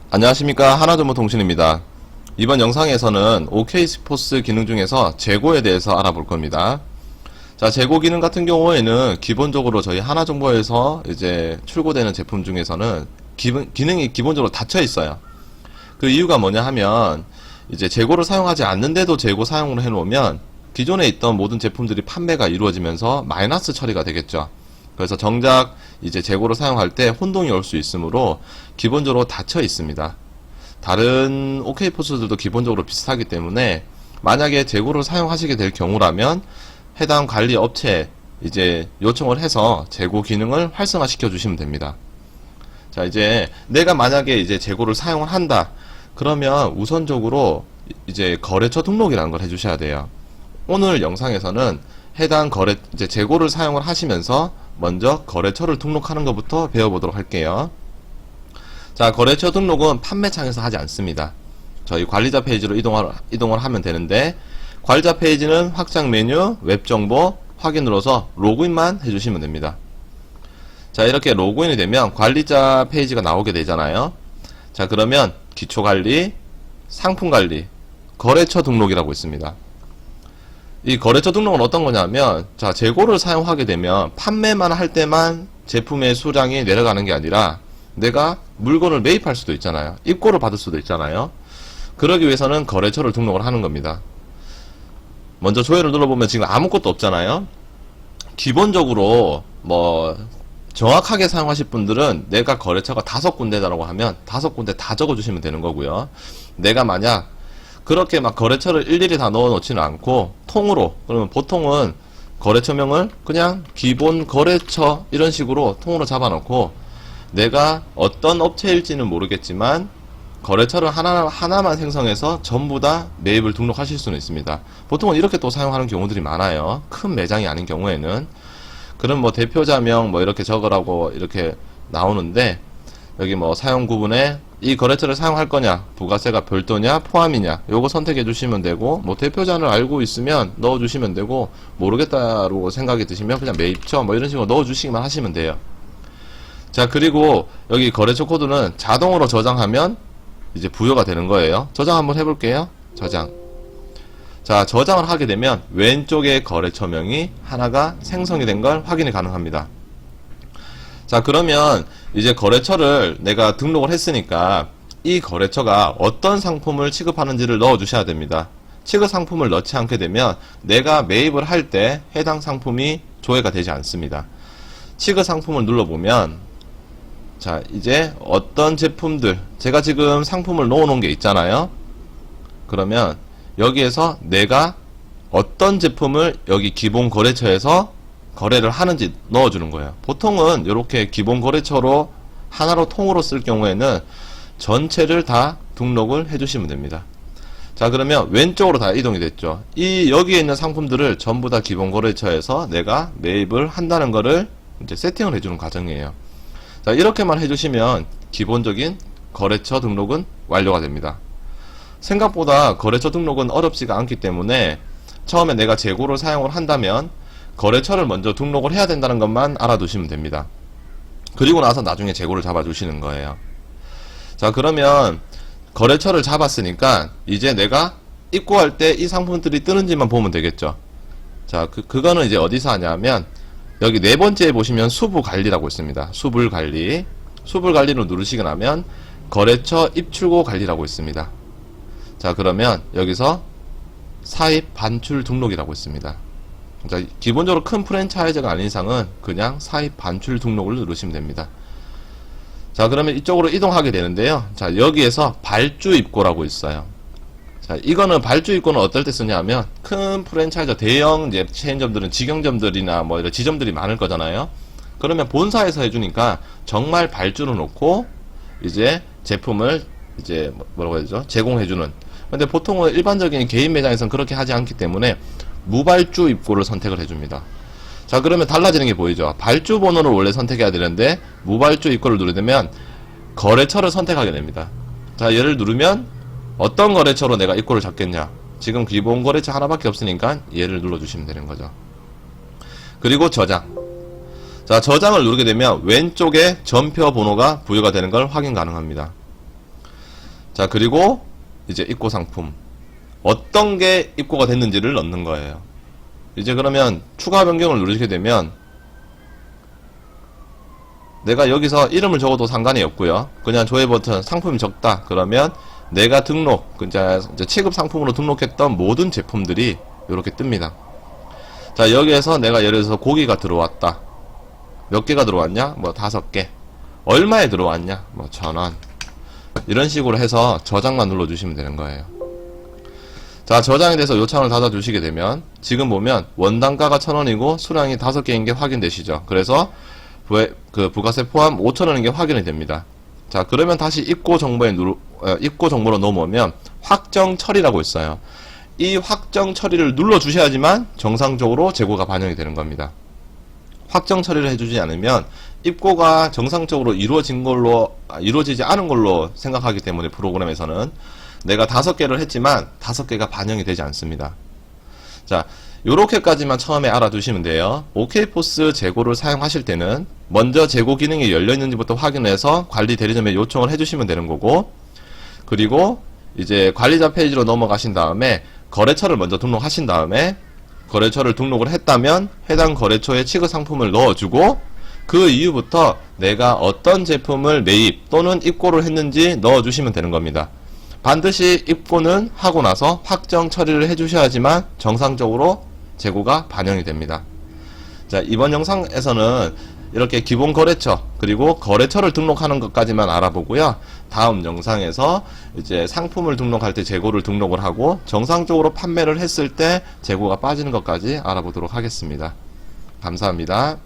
안녕하십니까. 하나정보통신입니다. 이번 영상에서는 OK스포츠 기능 중에서 재고에 대해서 알아볼 겁니다. 자, 재고 기능 같은 경우에는 기본적으로 저희 하나정보에서 이제 출고되는 제품 중에서는 기능이 기본적으로 닫혀 있어요. 그 이유가 뭐냐 하면 이제 재고를 사용하지 않는데도 재고 사용을 해놓으면 기존에 있던 모든 제품들이 판매가 이루어지면서 마이너스 처리가 되겠죠. 그래서 정작 이제 재고를 사용할 때 혼동이 올 수 있으므로 기본적으로 닫혀 있습니다. 다른 OK포스들도 기본적으로 비슷하기 때문에 만약에 재고를 사용하시게 될 경우라면 해당 관리 업체에 이제 요청을 해서 재고 기능을 활성화시켜 주시면 됩니다. 자, 이제 내가 만약에 이제 재고를 사용을 한다. 그러면 우선적으로 이제 거래처 등록이라는 걸 해주셔야 돼요. 오늘 영상에서는 해당 이제 재고를 사용을 하시면서 먼저 거래처를 등록하는 것부터 배워보도록 할게요. 자, 거래처 등록은 판매창에서 하지 않습니다. 저희 관리자 페이지로 이동을 하면 되는데, 관리자 페이지는 확장 메뉴, 웹정보, 확인 눌러서 로그인만 해주시면 됩니다. 자, 이렇게 로그인이 되면 관리자 페이지가 나오게 되잖아요. 자, 그러면 기초관리, 상품관리, 거래처 등록이라고 있습니다. 이 거래처 등록은 어떤 거냐면, 자, 재고를 사용하게 되면 판매만 할 때만 제품의 수량이 내려가는 게 아니라 내가 물건을 매입할 수도 있잖아요. 입고를 받을 수도 있잖아요. 그러기 위해서는 거래처를 등록을 하는 겁니다. 먼저 조회를 눌러보면 지금 아무것도 없잖아요. 기본적으로 뭐 정확하게 사용하실 분들은 내가 거래처가 5군데다라고 하면 5군데 다 적어주시면 되는 거고요. 내가 만약 그렇게 막 거래처를 일일이 다 넣어 놓지는 않고 통으로, 그러면 보통은 거래처명을 그냥 기본 거래처 이런 식으로 통으로 잡아 놓고 내가 어떤 업체일지는 모르겠지만 거래처를 하나만 생성해서 전부 다 매입을 등록하실 수는 있습니다. 보통은 이렇게 또 사용하는 경우들이 많아요. 큰 매장이 아닌 경우에는. 그럼 뭐 대표자명 뭐 이렇게 적으라고 이렇게 나오는데, 여기 뭐 사용 구분에 이 거래처를 사용할 거냐, 부가세가 별도냐, 포함이냐, 요거 선택해 주시면 되고, 뭐 대표자를 알고 있으면 넣어 주시면 되고, 모르겠다고 생각이 드시면 그냥 매입처 뭐 이런 식으로 넣어 주시기만 하시면 돼요. 자, 그리고 여기 거래처 코드는 자동으로 저장하면 이제 부여가 되는 거예요. 저장 한번 해볼게요. 저장. 자, 저장을 하게 되면 왼쪽에 거래처명이 하나가 생성이 된 걸 확인이 가능합니다. 자, 그러면 이제 거래처를 내가 등록을 했으니까 이 거래처가 어떤 상품을 취급하는지를 넣어 주셔야 됩니다. 취급 상품을 넣지 않게 되면 내가 매입을 할 때 해당 상품이 조회가 되지 않습니다. 취급 상품을 눌러보면, 자, 이제 어떤 제품들, 제가 지금 상품을 넣어 놓은 게 있잖아요. 그러면 여기에서 내가 어떤 제품을 여기 기본 거래처에서 거래를 하는지 넣어주는 거예요. 보통은 이렇게 기본 거래처로 하나로 통으로 쓸 경우에는 전체를 다 등록을 해주시면 됩니다. 자, 그러면 왼쪽으로 다 이동이 됐죠. 여기에 있는 상품들을 전부 다 기본 거래처에서 내가 매입을 한다는 거를 이제 세팅을 해주는 과정이에요. 자, 이렇게만 해주시면 기본적인 거래처 등록은 완료가 됩니다. 생각보다 거래처 등록은 어렵지가 않기 때문에 처음에 내가 재고를 사용을 한다면 거래처를 먼저 등록을 해야 된다는 것만 알아두시면 됩니다. 그리고 나서 나중에 재고를 잡아주시는 거예요. 자, 그러면 거래처를 잡았으니까 이제 내가 입고할 때 이 상품들이 뜨는지만 보면 되겠죠. 자, 그거는 이제 어디서 하냐면 여기 네 번째에 보시면 수부관리라고 있습니다. 수불관리. 수불관리를 누르시고 나면 거래처 입출고 관리라고 있습니다. 자, 그러면 여기서 사입 반출 등록이라고 있습니다. 자, 기본적으로 큰 프랜차이즈가 아닌 이상은 그냥 사입 반출 등록을 누르시면 됩니다. 자, 그러면 이쪽으로 이동하게 되는데요. 자, 여기에서 발주 입고라고 있어요. 자, 이거는 발주 입고는 어떨 때 쓰냐면 큰 프랜차이즈 대형 이제 체인점들은 직영점들이나 뭐 이런 지점들이 많을 거잖아요. 그러면 본사에서 해주니까 정말 발주를 놓고 이제 제품을 이제 뭐라고 해야 되죠? 제공해주는. 근데 보통은 일반적인 개인 매장에서는 그렇게 하지 않기 때문에 무발주 입고를 선택을 해줍니다. 자, 그러면 달라지는 게 보이죠? 발주 번호를 원래 선택해야 되는데 무발주 입고를 누르면 거래처를 선택하게 됩니다. 자, 얘를 누르면 어떤 거래처로 내가 입고를 잡겠냐? 지금 기본 거래처 하나밖에 없으니까 얘를 눌러주시면 되는 거죠. 그리고 저장. 자, 저장을 누르게 되면 왼쪽에 전표 번호가 부여가 되는 걸 확인 가능합니다. 자, 그리고 이제 입고 상품. 어떤 게 입고가 됐는지를 넣는 거예요. 이제 그러면 추가 변경을 누르시게 되면 내가 여기서 이름을 적어도 상관이 없고요. 그냥 조회 버튼 상품이 적다. 그러면 내가 등록, 이제 취급 상품으로 등록했던 모든 제품들이 이렇게 뜹니다. 자, 여기에서 내가 예를 들어서 고기가 들어왔다. 몇 개가 들어왔냐? 뭐 5개. 얼마에 들어왔냐? 뭐 1,000원. 이런 식으로 해서 저장만 눌러주시면 되는 거예요. 자, 저장에 대해서 요청을 닫아주시게 되면 지금 보면 원단가가 1,000원이고 수량이 5개인 게 확인되시죠? 그래서 그 부가세 포함 5,000원인 게 확인이 됩니다. 자, 그러면 다시 입고 정보로 넘어오면 확정 처리라고 있어요. 이 확정 처리를 눌러주셔야지만 정상적으로 재고가 반영이 되는 겁니다. 확정 처리를 해주지 않으면 입고가 정상적으로 이루어지지 않은 걸로 생각하기 때문에 프로그램에서는 내가 5개를 했지만 5개가 반영이 되지 않습니다. 자, 요렇게까지만 처음에 알아두시면 돼요. OK포스 재고를 사용하실 때는 먼저 재고 기능이 열려있는지부터 확인해서 관리 대리점에 요청을 해주시면 되는 거고, 그리고 이제 관리자 페이지로 넘어가신 다음에 거래처를 먼저 등록하신 다음에 거래처를 등록을 했다면 해당 거래처에 취급 상품을 넣어주고 그 이후부터 내가 어떤 제품을 매입 또는 입고를 했는지 넣어주시면 되는 겁니다. 반드시 입고는 하고 나서 확정 처리를 해주셔야지만 정상적으로 재고가 반영이 됩니다. 자, 이번 영상에서는 이렇게 기본 거래처 그리고 거래처를 등록하는 것까지만 알아보고요. 다음 영상에서 이제 상품을 등록할 때 재고를 등록을 하고 정상적으로 판매를 했을 때 재고가 빠지는 것까지 알아보도록 하겠습니다. 감사합니다.